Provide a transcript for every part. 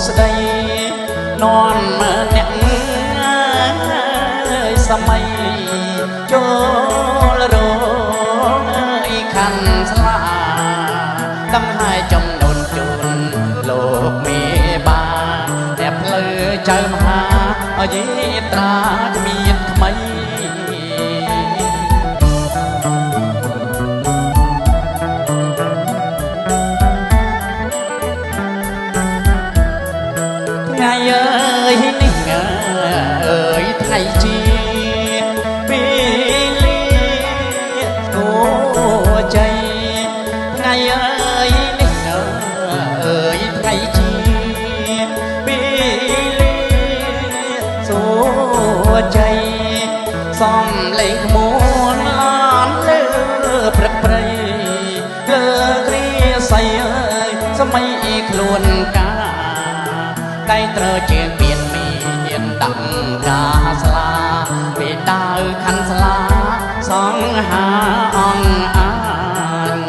ស្ដីនន់អ្នកសម័យចូលរងខាន់ស្លាដឹងហើយចំនួនជូនលោកមេបាតែផ្លូវចៅមហាយេត្រាគ្មានថ្មីថ្ងៃអើយនេះអើយថ្ងៃជាពេលលាគោใจថ្ងៃអើយនេះអើយថ្ងៃជាពេលលាសួใจសំលេងក្មួនឡានលើព្រឹកព្រៃលើគ្រាស័យអើយសម័យខ្លួនកាដៃត្រូវជាងមានមានដាក់កាស្លាពេលដើរខាន់ស្លាសង្ហាអងអាន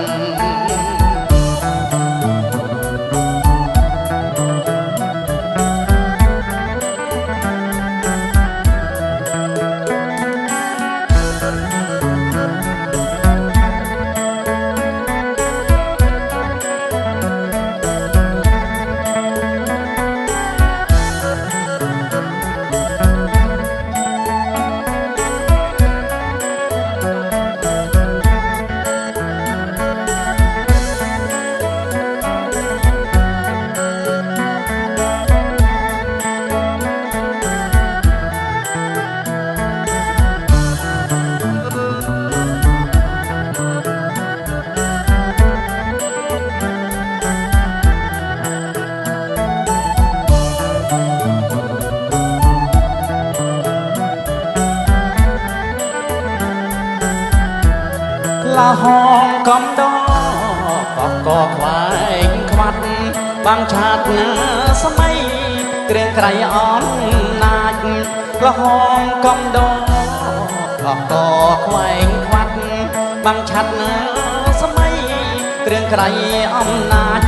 ឡាហងកំដកខ្វែងខ្វាត់បាំងឆាតណាសម័យគ្រឿងក្រៃអនណាចឡាហងកំដកខ្វែងខ្វាត់បាំងឆាតណាសម័យគ្រឿងក្រៃអំណាច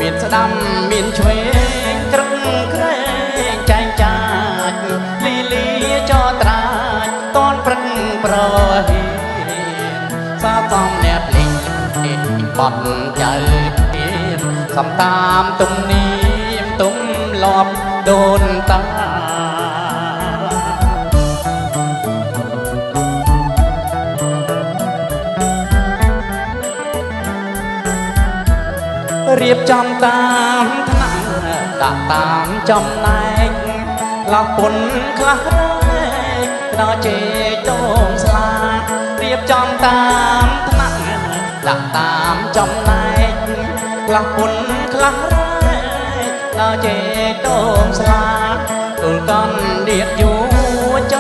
មានស្ដាំមានឆ្វេងក្រឹងក្រែងចែងចាចលីលីចត្រាចតនព្រឹកប្រហីសាតំអ្នកលេងបត់ចៅទៀនសំតាមទំនៀមទុំលប់ដូនតារៀបចំតាមថ្នាក់ដាក់តាមចំណែកឡោពុនខ្លះដល់ជេតងស្លារៀបចំតាមថ្នាក់ដាក់តាមចំណែកខ្លះពុនខ្លះដល់ជេតងស្លាទូលកំដៀតយូច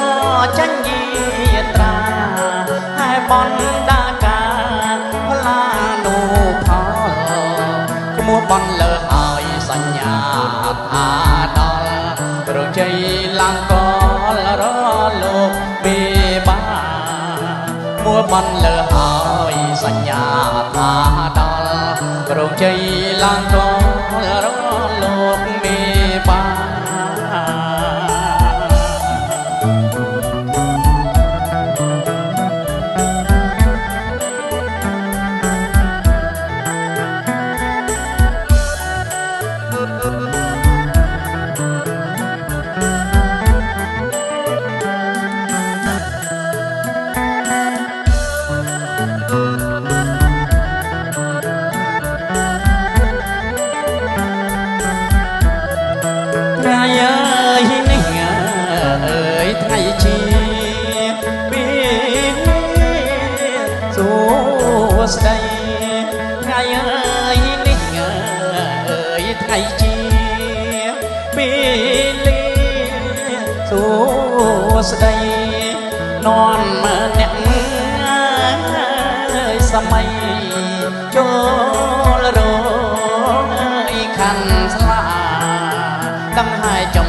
ចាញ់យាត្រាហើយបនដាកាផ្លានូផលក្មួបនលើហើយសញ្ញាថាដល់រជ័យឡើងកលរលោកមេបាមួបនលើហើយសញ្ញាថាដល់រជ័យឡើងកលរលោកមេបាថ្ងៃអើយនេះអើយថ្ងៃជាពេលសួស្ដីថ្ងៃអើយនេះអើយថ្ងៃជាពេលសួស្ដីនន់អ្នកសម័យចូលរងខាន់ស្លាដឹងហើយចំ